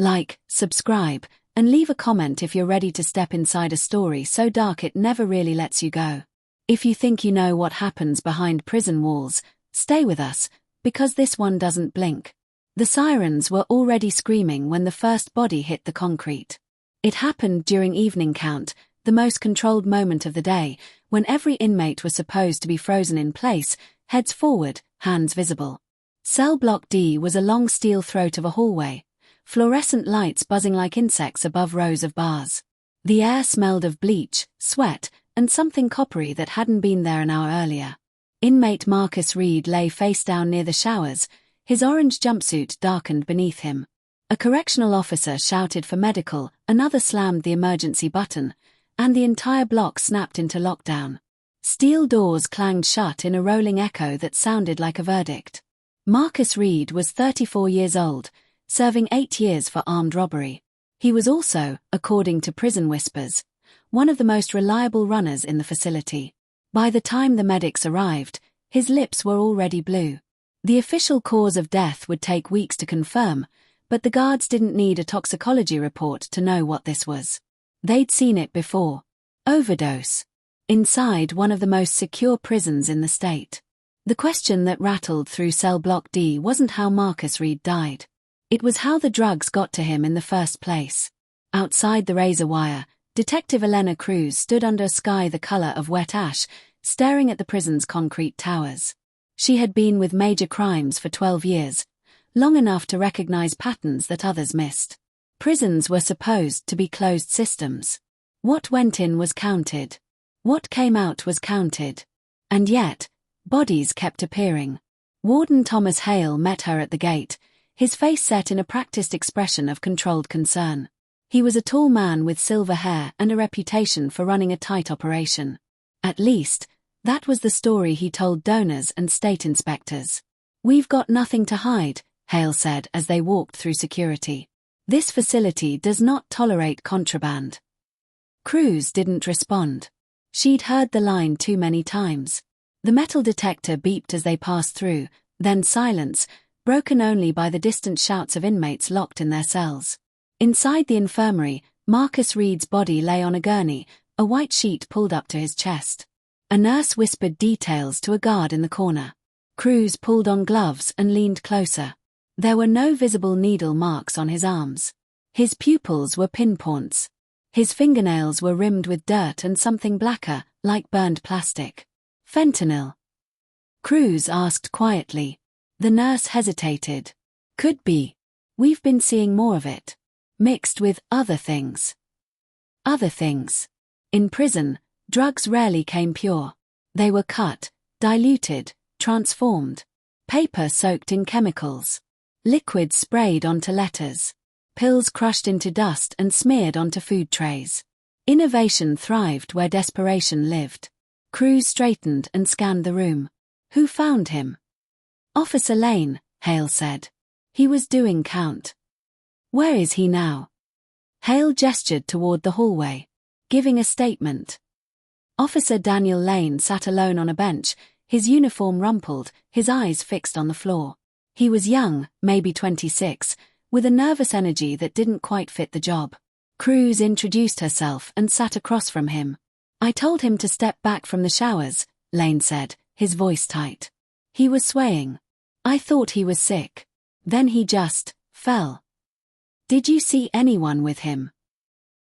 Like, subscribe, and leave a comment if you're ready to step inside a story so dark it never really lets you go. If you think you know what happens behind prison walls, stay with us, because this one doesn't blink. The sirens were already screaming when the first body hit the concrete. It happened during evening count, the most controlled moment of the day, when every inmate was supposed to be frozen in place, heads forward, hands visible. Cell Block D was a long steel throat of a hallway, fluorescent lights buzzing like insects above rows of bars. The air smelled of bleach, sweat, and something coppery that hadn't been there an hour earlier. Inmate Marcus Reed lay face down near the showers, his orange jumpsuit darkened beneath him. A correctional officer shouted for medical, another slammed the emergency button, and the entire block snapped into lockdown. Steel doors clanged shut in a rolling echo that sounded like a verdict. Marcus Reed was 34 years old, serving 8 years for armed robbery. He was also, according to Prison Whispers, one of the most reliable runners in the facility. By the time the medics arrived, his lips were already blue. The official cause of death would take weeks to confirm, but the guards didn't need a toxicology report to know what this was. They'd seen it before. Overdose. Inside one of the most secure prisons in the state. The question that rattled through Cell Block D wasn't how Marcus Reed died. It was how the drugs got to him in the first place. Outside the razor wire, Detective Elena Cruz stood under a sky the color of wet ash, staring at the prison's concrete towers. She had been with major crimes for 12 years, long enough to recognize patterns that others missed. Prisons were supposed to be closed systems. What went in was counted. What came out was counted. And yet, bodies kept appearing. Warden Thomas Hale met her at the gate, his face set in a practiced expression of controlled concern. He was a tall man with silver hair and a reputation for running a tight operation. At least, that was the story he told donors and state inspectors. "We've got nothing to hide," Hale said as they walked through security. "This facility does not tolerate contraband." Cruz didn't respond. She'd heard the line too many times. The metal detector beeped as they passed through, then silence, broken only by the distant shouts of inmates locked in their cells. Inside the infirmary, Marcus Reed's body lay on a gurney, a white sheet pulled up to his chest. A nurse whispered details to a guard in the corner. Cruz pulled on gloves and leaned closer. There were no visible needle marks on his arms. His pupils were pinpoints. His fingernails were rimmed with dirt and something blacker, like burned plastic. "Fentanyl?" Cruz asked quietly. The nurse hesitated. "Could be. We've been seeing more of it. Mixed with other things." Other things. In prison, drugs rarely came pure. They were cut, diluted, transformed. Paper soaked in chemicals. Liquids sprayed onto letters. Pills crushed into dust and smeared onto food trays. Innovation thrived where desperation lived. Cruz straightened and scanned the room. "Who found him?" "Officer Lane," Hale said. "He was doing count." "Where is he now?" Hale gestured toward the hallway. "Giving a statement." Officer Daniel Lane sat alone on a bench, his uniform rumpled, his eyes fixed on the floor. He was young, maybe 26, with a nervous energy that didn't quite fit the job. Cruz introduced herself and sat across from him. "I told him to step back from the showers," Lane said, his voice tight. "He was swaying. I thought he was sick. Then he just fell." "Did you see anyone with him?"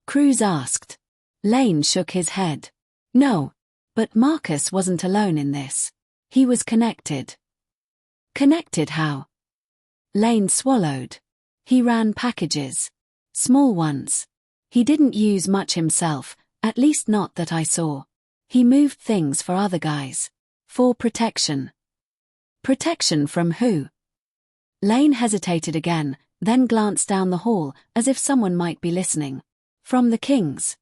Cruz asked. Lane shook his head. "No. But Marcus wasn't alone in this. He was connected." "Connected how?" Lane swallowed. "He ran packages. Small ones. He didn't use much himself, at least not that I saw. He moved things for other guys. For protection." "Protection from who?" Lane hesitated again, then glanced down the hall as if someone might be listening. "From the Kings."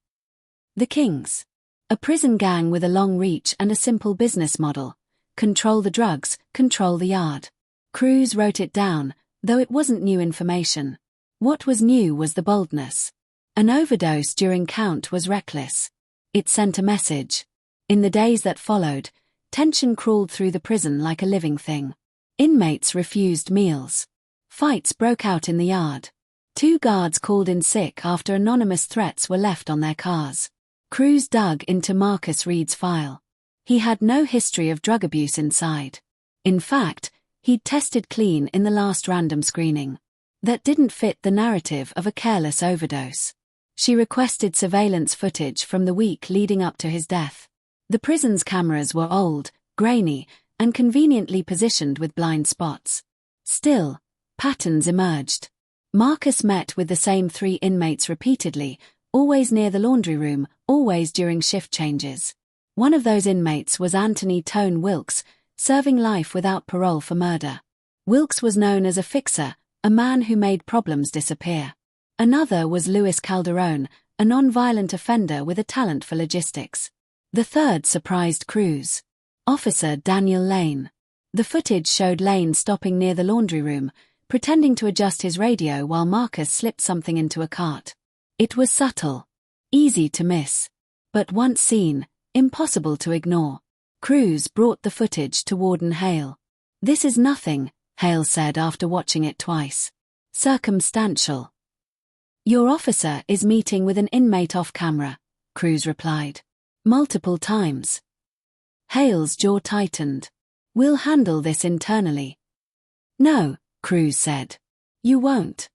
"The Kings? A prison gang with a long reach and a simple business model. Control the drugs, control the yard." Cruz wrote it down, though it wasn't new information. What was new was the boldness. An overdose during count was reckless. It sent a message. In the days that followed, tension crawled through the prison like a living thing. Inmates refused meals. Fights broke out in the yard. Two guards called in sick after anonymous threats were left on their cars. Crews dug into Marcus Reed's file. He had no history of drug abuse inside. In fact, he'd tested clean in the last random screening. That didn't fit the narrative of a careless overdose. She requested surveillance footage from the week leading up to his death. The prison's cameras were old, grainy, and conveniently positioned with blind spots. Still, patterns emerged. Marcus met with the same 3 inmates repeatedly, always near the laundry room, always during shift changes. One of those inmates was Anthony Tone Wilkes, serving life without parole for murder. Wilkes was known as a fixer, a man who made problems disappear. Another was Luis Calderon, a non-violent offender with a talent for logistics. The third surprised crews. Officer Daniel Lane. The footage showed Lane stopping near the laundry room, pretending to adjust his radio while Marcus slipped something into a cart. It was subtle. Easy to miss. But once seen, impossible to ignore. Crews brought the footage to Warden Hale. "This is nothing," Hale said after watching it twice. "Circumstantial." "Your officer is meeting with an inmate off camera," Crews replied. "Multiple times." Hale's jaw tightened. "We'll handle this internally." "No," Crews said. "You won't."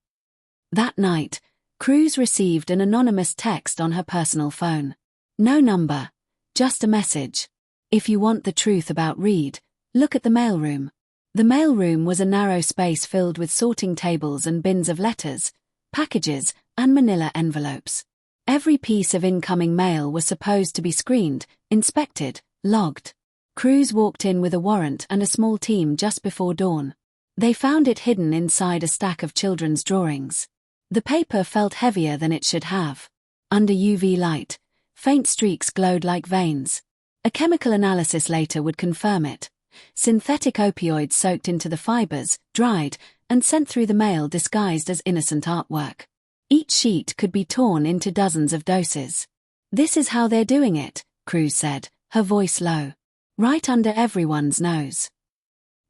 That night, Crews received an anonymous text on her personal phone. No number, just a message. "If you want the truth about Reed, look at the mailroom." The mailroom was a narrow space filled with sorting tables and bins of letters, packages, and manila envelopes. Every piece of incoming mail was supposed to be screened, inspected, logged. Crews walked in with a warrant and a small team just before dawn. They found it hidden inside a stack of children's drawings. The paper felt heavier than it should have. Under UV light, faint streaks glowed like veins. A chemical analysis later would confirm it. Synthetic opioids soaked into the fibers, dried, and sent through the mail disguised as innocent artwork. Each sheet could be torn into dozens of doses. "This is how they're doing it," Crews said, her voice low. "Right under everyone's nose."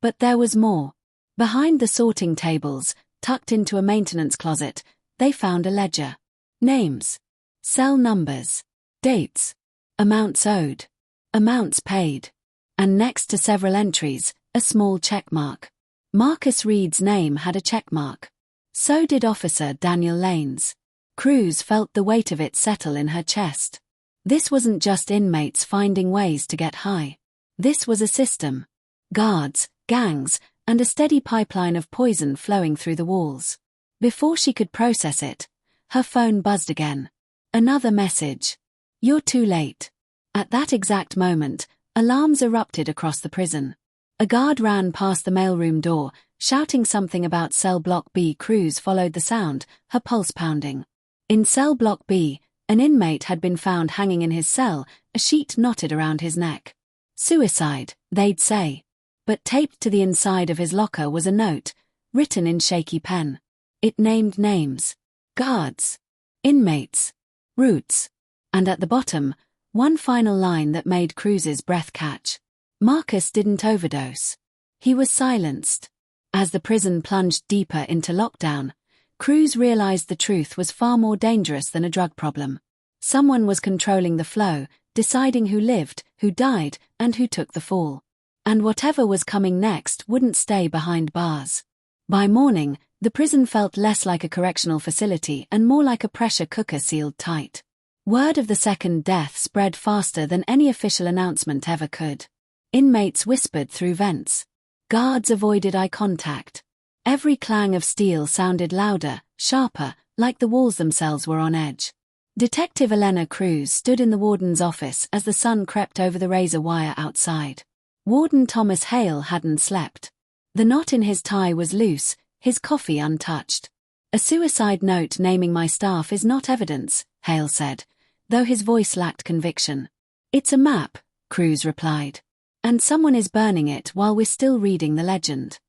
But there was more. Behind the sorting tables, tucked into a maintenance closet, they found a ledger. Names. Cell numbers. Dates. Amounts owed. Amounts paid. And next to several entries, a small checkmark. Marcus Reed's name had a checkmark. So did Officer Daniel Lane's. Crews felt the weight of it settle in her chest. This wasn't just inmates finding ways to get high. This was a system. Guards, gangs, and a steady pipeline of poison flowing through the walls. Before she could process it, her phone buzzed again. Another message. "You're too late." At that exact moment, alarms erupted across the prison. A guard ran past the mailroom door, shouting something about Cell Block B. Crews followed the sound, her pulse pounding. In Cell Block B, an inmate had been found hanging in his cell, a sheet knotted around his neck. Suicide, they'd say. But taped to the inside of his locker was a note, written in shaky pen. It named names. Guards. Inmates. Routes. And at the bottom, one final line that made Crews's breath catch. Marcus didn't overdose. He was silenced. As the prison plunged deeper into lockdown, Crews realized the truth was far more dangerous than a drug problem. Someone was controlling the flow, deciding who lived, who died, and who took the fall. And whatever was coming next wouldn't stay behind bars. By morning, the prison felt less like a correctional facility and more like a pressure cooker sealed tight. Word of the second death spread faster than any official announcement ever could. Inmates whispered through vents. Guards avoided eye contact. Every clang of steel sounded louder, sharper, like the walls themselves were on edge. Detective Elena Crews stood in the warden's office as the sun crept over the razor wire outside. Warden Thomas Hale hadn't slept. The knot in his tie was loose, his coffee untouched. "A suicide note naming my staff is not evidence," Hale said, though his voice lacked conviction. "It's a map," Crews replied. "And someone is burning it while we're still reading the legend."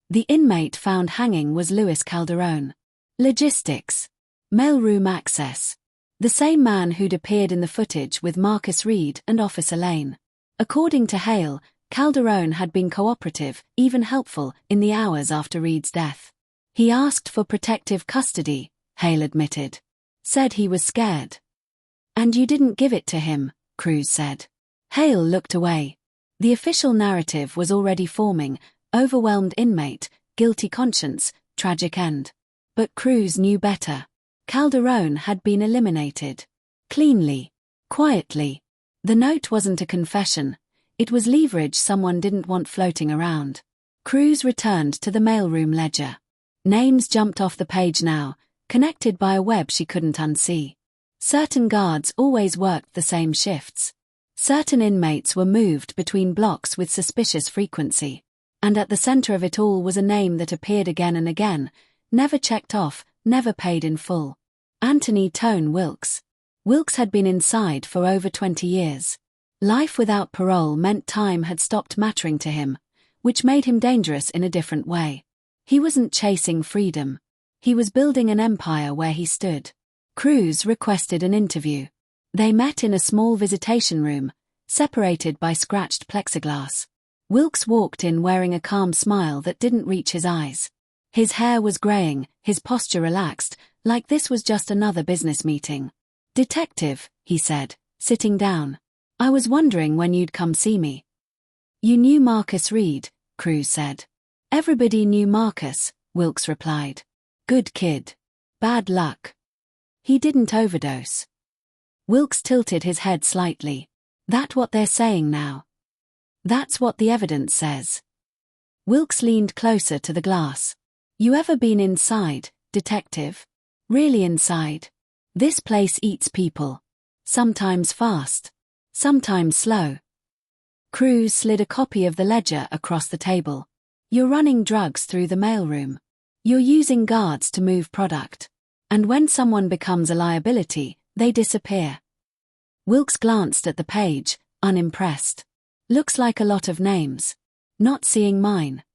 The inmate found hanging was Luis Calderon. Logistics. Mailroom access. The same man who'd appeared in the footage with Marcus Reed and Officer Lane. According to Hale, Calderon had been cooperative, even helpful, in the hours after Reed's death. He asked for protective custody, Hale admitted. Said he was scared. And you didn't give it to him, Cruz said. Hale looked away. The official narrative was already forming: overwhelmed inmate, guilty conscience, tragic end. But Cruz knew better. Calderon had been eliminated. Cleanly. Quietly. The note wasn't a confession. It was leverage someone didn't want floating around. Cruz returned to the mailroom ledger. Names jumped off the page now, connected by a web she couldn't unsee. Certain guards always worked the same shifts. Certain inmates were moved between blocks with suspicious frequency. And at the center of it all was a name that appeared again and again, never checked off, never paid in full. Anthony Tone Wilkes. Wilkes had been inside for over 20 years. Life without parole meant time had stopped mattering to him, which made him dangerous in a different way. He wasn't chasing freedom. He was building an empire where he stood. Cruz requested an interview. They met in a small visitation room, separated by scratched plexiglass. Wilkes walked in wearing a calm smile that didn't reach his eyes. His hair was graying, his posture relaxed, like this was just another business meeting. "Detective," he said, sitting down. "I was wondering when you'd come see me." "You knew Marcus Reed," Cruz said. "Everybody knew Marcus," Wilkes replied. "Good kid. Bad luck. He didn't overdose." Wilkes tilted his head slightly. "That what they're saying now?" "That's what the evidence says." Wilkes leaned closer to the glass. "You ever been inside, detective? Really inside? This place eats people. Sometimes fast. Sometimes slow." Cruz slid a copy of the ledger across the table. "You're running drugs through the mailroom. You're using guards to move product. And when someone becomes a liability, they disappear." Wilkes glanced at the page, unimpressed. "Looks like a lot of names. Not seeing mine."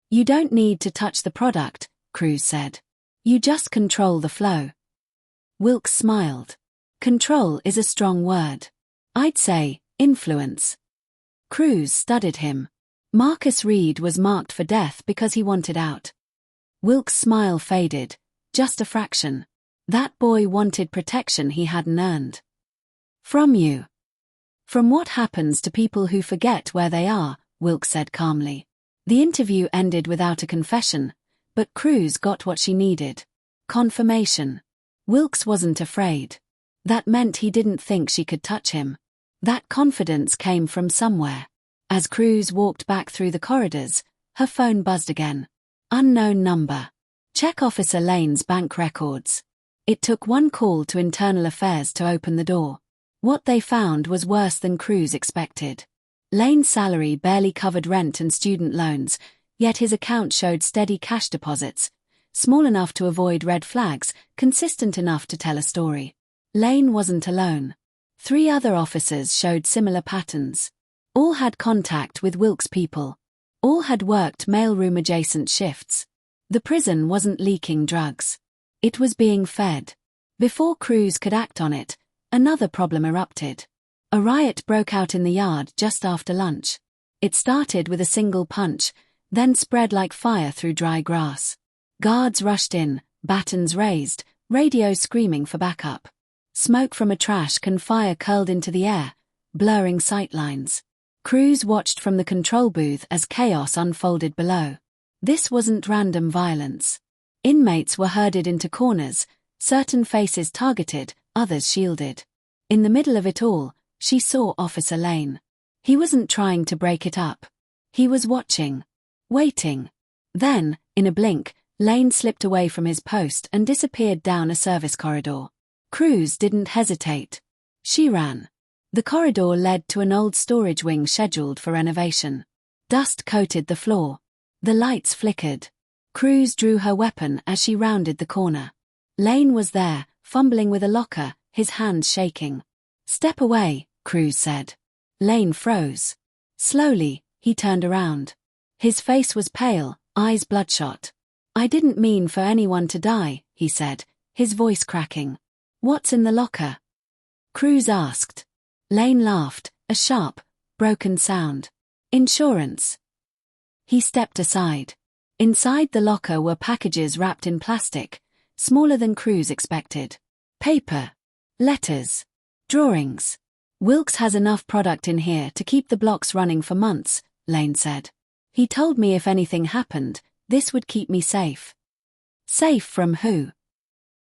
"You don't need to touch the product," Cruz said. "You just control the flow." Wilkes smiled. "Control is a strong word. I'd say, influence." Cruz studied him. Marcus Reed was marked for death because he wanted out. Wilkes' smile faded, just a fraction. That boy wanted protection he hadn't earned. "From you." "From what happens to people who forget where they are," Wilkes said calmly. The interview ended without a confession, but Cruz got what she needed. Confirmation. Wilkes wasn't afraid. That meant he didn't think she could touch him. That confidence came from somewhere. As Cruz walked back through the corridors, her phone buzzed again. Unknown number. Check Officer Lane's bank records. It took one call to Internal Affairs to open the door. What they found was worse than Cruz expected. Lane's salary barely covered rent and student loans, yet his account showed steady cash deposits, small enough to avoid red flags, consistent enough to tell a story. Lane wasn't alone. 3 other officers showed similar patterns. All had contact with Wilkes' people. All had worked mailroom-adjacent shifts. The prison wasn't leaking drugs. It was being fed. Before Cruz could act on it, another problem erupted. A riot broke out in the yard just after lunch. It started with a single punch, then spread like fire through dry grass. Guards rushed in, batons raised, radios screaming for backup. Smoke from a trash can fire curled into the air, blurring sightlines. Cruz watched from the control booth as chaos unfolded below. This wasn't random violence. Inmates were herded into corners, certain faces targeted, others shielded. In the middle of it all, she saw Officer Lane. He wasn't trying to break it up. He was watching. Waiting. Then, in a blink, Lane slipped away from his post and disappeared down a service corridor. Cruz didn't hesitate. She ran. The corridor led to an old storage wing scheduled for renovation. Dust coated the floor. The lights flickered. Cruz drew her weapon as she rounded the corner. Lane was there, fumbling with a locker, his hands shaking. "Step away," Cruz said. Lane froze. Slowly, he turned around. His face was pale, eyes bloodshot. "I didn't mean for anyone to die," he said, his voice cracking. "What's in the locker?" Cruz asked. Lane laughed, a sharp, broken sound. "Insurance." He stepped aside. Inside the locker were packages wrapped in plastic, smaller than Cruz expected. Paper, letters, drawings. Wilkes has enough product in here to keep the blocks running for months, Lane said. He told me if anything happened, this would keep me safe. Safe from who?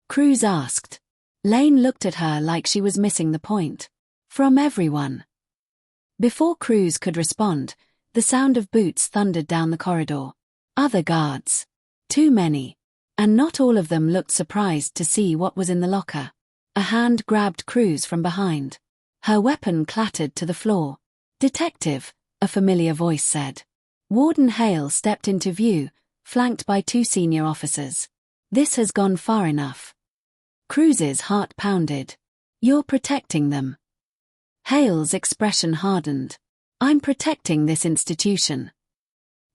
Cruz asked. Lane looked at her like she was missing the point. From everyone. Before Cruz could respond, the sound of boots thundered down the corridor. Other guards. Too many. And not all of them looked surprised to see what was in the locker. A hand grabbed Cruz from behind. Her weapon clattered to the floor. Detective, a familiar voice said. Warden Hale stepped into view, flanked by 2 senior officers. This has gone far enough. Cruz's heart pounded. You're protecting them. Hale's expression hardened. I'm protecting this institution.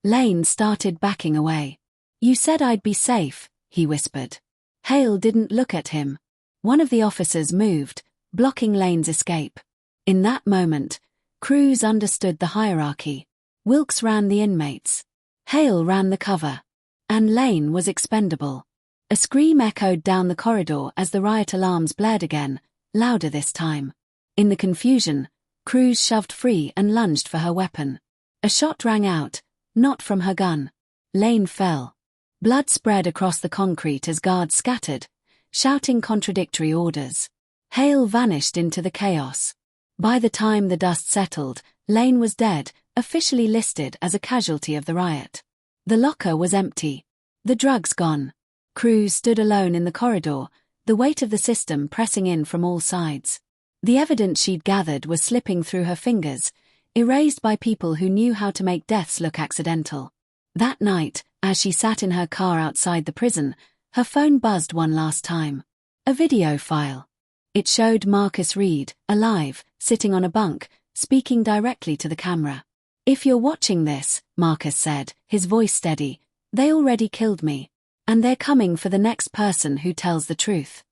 Lane started backing away. You said I'd be safe, he whispered. Hale didn't look at him. One of the officers moved, blocking Lane's escape. In that moment, Cruz understood the hierarchy. Wilkes ran the inmates. Hale ran the cover. And Lane was expendable. A scream echoed down the corridor as the riot alarms blared again, louder this time. In the confusion, Cruz shoved free and lunged for her weapon. A shot rang out, not from her gun. Lane fell. Blood spread across the concrete as guards scattered, shouting contradictory orders. Hale vanished into the chaos. By the time the dust settled, Lane was dead, officially listed as a casualty of the riot. The locker was empty. The drugs gone. Cruz stood alone in the corridor, the weight of the system pressing in from all sides. The evidence she'd gathered was slipping through her fingers, erased by people who knew how to make deaths look accidental. That night, as she sat in her car outside the prison, her phone buzzed one last time. A video file. It showed Marcus Reed, alive, sitting on a bunk, speaking directly to the camera. If you're watching this, Marcus said, his voice steady, they already killed me. And they're coming for the next person who tells the truth.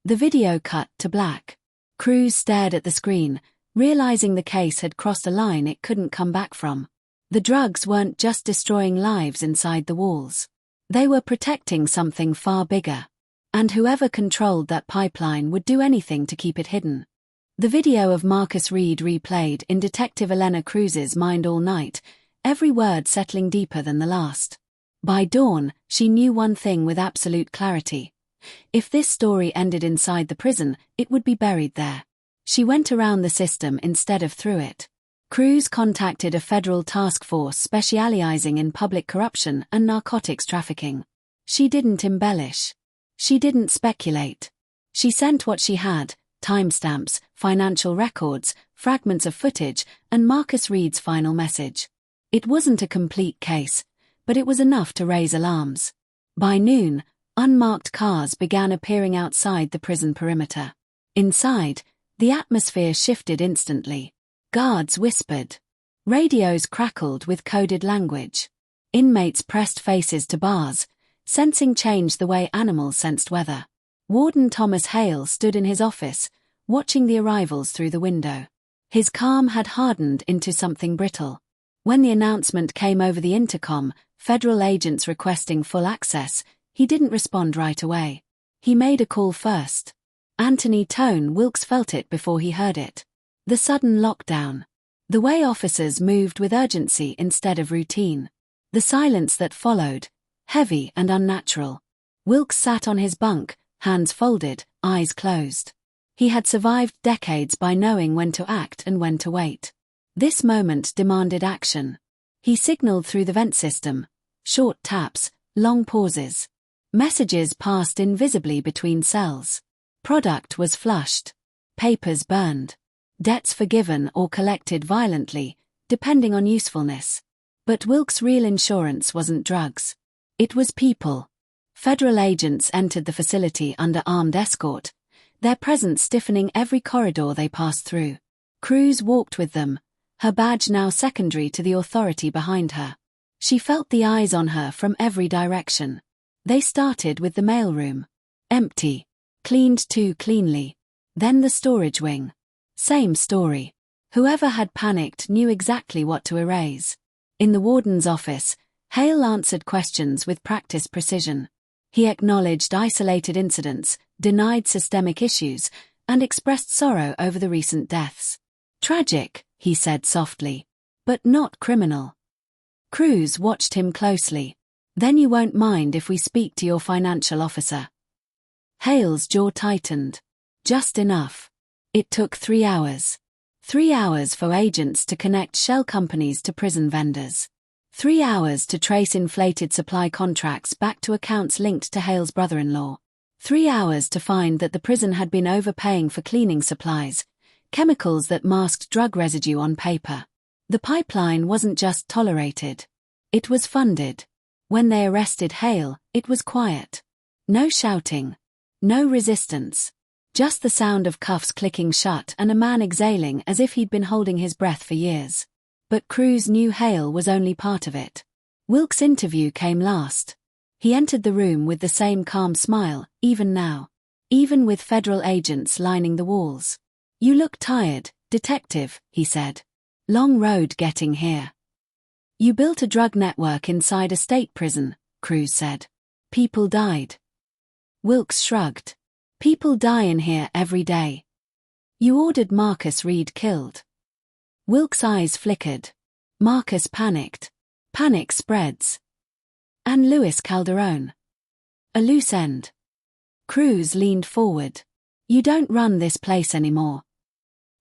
The video cut to black. Cruz stared at the screen, realizing the case had crossed a line it couldn't come back from. The drugs weren't just destroying lives inside the walls. They were protecting something far bigger. And whoever controlled that pipeline would do anything to keep it hidden. The video of Marcus Reed replayed in Detective Elena Cruz's mind all night, every word settling deeper than the last. By dawn, she knew one thing with absolute clarity. If this story ended inside the prison, it would be buried there. She went around the system instead of through it. Cruz contacted a federal task force specializing in public corruption and narcotics trafficking. She didn't embellish. She didn't speculate. She sent what she had, timestamps, financial records, fragments of footage, and Marcus Reed's final message. It wasn't a complete case, but it was enough to raise alarms. By noon, unmarked cars began appearing outside the prison perimeter. Inside, the atmosphere shifted instantly. Guards whispered. Radios crackled with coded language. Inmates pressed faces to bars, sensing change the way animals sensed weather. Warden Thomas Hale stood in his office, watching the arrivals through the window. His calm had hardened into something brittle. When the announcement came over the intercom, federal agents requesting full access, he didn't respond right away. He made a call first. Anthony Tone Wilkes felt it before he heard it. The sudden lockdown. The way officers moved with urgency instead of routine. The silence that followed, heavy and unnatural. Wilkes sat on his bunk, hands folded, eyes closed. He had survived decades by knowing when to act and when to wait. This moment demanded action. He signaled through the vent system. Short taps, long pauses. Messages passed invisibly between cells. Product was flushed. Papers burned. Debts forgiven or collected violently, depending on usefulness. But Wilkes' real insurance wasn't drugs. It was people. Federal agents entered the facility under armed escort, their presence stiffening every corridor they passed through. Cruz walked with them, her badge now secondary to the authority behind her. She felt the eyes on her from every direction. They started with the mailroom. Empty. Cleaned too cleanly. Then the storage wing. Same story. Whoever had panicked knew exactly what to erase. In the warden's office, Hale answered questions with practiced precision. He acknowledged isolated incidents, denied systemic issues, and expressed sorrow over the recent deaths. Tragic, he said softly, but not criminal. Cruz watched him closely. Then you won't mind if we speak to your financial officer. Hale's jaw tightened. Just enough. It took 3 hours. 3 hours for agents to connect shell companies to prison vendors. 3 hours to trace inflated supply contracts back to accounts linked to Hale's brother-in-law. 3 hours to find that the prison had been overpaying for cleaning supplies, chemicals that masked drug residue on paper. The pipeline wasn't just tolerated. It was funded. When they arrested Hale, it was quiet. No shouting. No resistance. Just the sound of cuffs clicking shut and a man exhaling as if he'd been holding his breath for years. But Cruz knew Hale was only part of it. Wilkes' interview came last. He entered the room with the same calm smile, even now. Even with federal agents lining the walls. You look tired, detective, he said. Long road getting here. You built a drug network inside a state prison, Cruz said. People died. Wilkes shrugged. People die in here every day. You ordered Marcus Reed killed. Wilkes' eyes flickered. Marcus panicked. Panic spreads. And Luis Calderon. A loose end. Cruz leaned forward. You don't run this place anymore.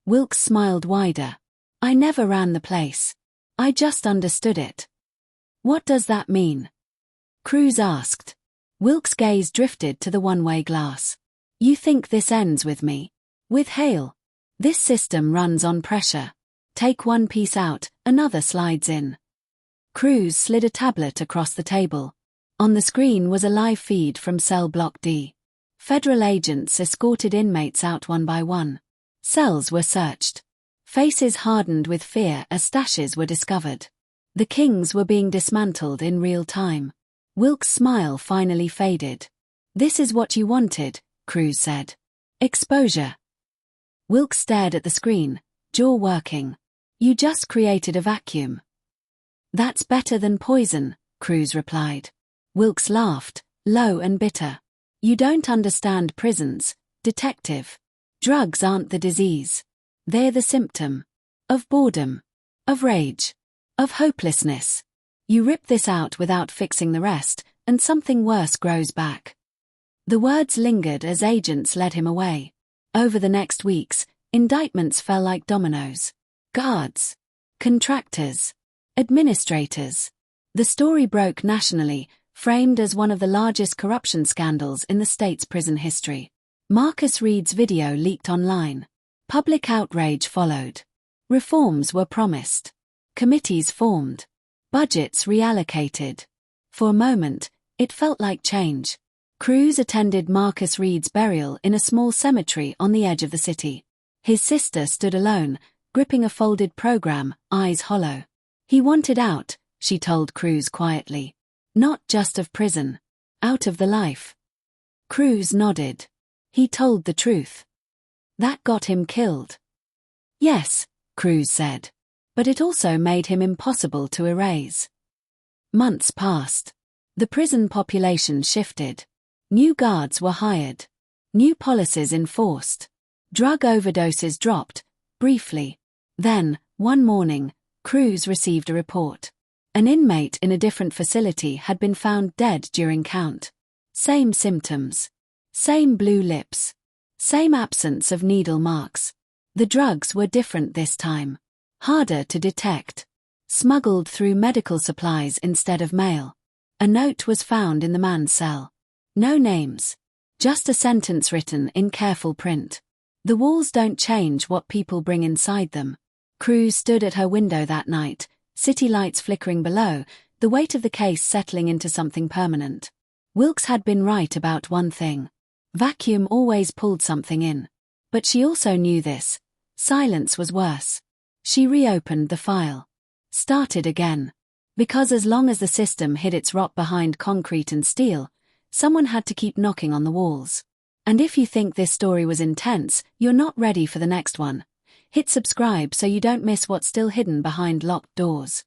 Wilkes smiled wider. I never ran the place. I just understood it. What does that mean? Cruz asked. Wilkes' gaze drifted to the one-way glass. You think this ends with me? With Hale? This system runs on pressure. Take one piece out, another slides in. Cruz slid a tablet across the table. On the screen was a live feed from Cell Block D. Federal agents escorted inmates out one by one. Cells were searched. Faces hardened with fear as stashes were discovered. The Kings were being dismantled in real time. Wilkes' smile finally faded. This is what you wanted, Cruz said. Exposure. Wilkes stared at the screen, jaw working. You just created a vacuum. That's better than poison, Cruz replied. Wilkes laughed, low and bitter. You don't understand prisons, detective. Drugs aren't the disease. They're the symptom. Of boredom. Of rage. Of hopelessness. You rip this out without fixing the rest, and something worse grows back. The words lingered as agents led him away. Over the next weeks, indictments fell like dominoes. Guards. Contractors. Administrators. The story broke nationally, framed as one of the largest corruption scandals in the state's prison history. Marcus Reed's video leaked online. Public outrage followed. Reforms were promised. Committees formed. Budgets reallocated. For a moment, it felt like change. Cruz attended Marcus Reed's burial in a small cemetery on the edge of the city. His sister stood alone, gripping a folded program, eyes hollow. He wanted out, she told Cruz quietly. Not just of prison. Out of the life. Cruz nodded. He told the truth. That got him killed. Yes, Cruz said. But it also made him impossible to erase. Months passed. The prison population shifted. New guards were hired. New policies enforced. Drug overdoses dropped, briefly. Then, one morning, Cruz received a report. An inmate in a different facility had been found dead during count. Same symptoms. Same blue lips. Same absence of needle marks. The drugs were different this time. Harder to detect. Smuggled through medical supplies instead of mail. A note was found in the man's cell. No names. Just a sentence written in careful print. The walls don't change what people bring inside them. Cruz stood at her window that night, city lights flickering below, the weight of the case settling into something permanent. Wilkes had been right about one thing. Vacuum always pulled something in. But she also knew this. Silence was worse. She reopened the file. Started again. Because as long as the system hid its rot behind concrete and steel, someone had to keep knocking on the walls. And if you think this story was intense, you're not ready for the next one. Hit subscribe so you don't miss what's still hidden behind locked doors.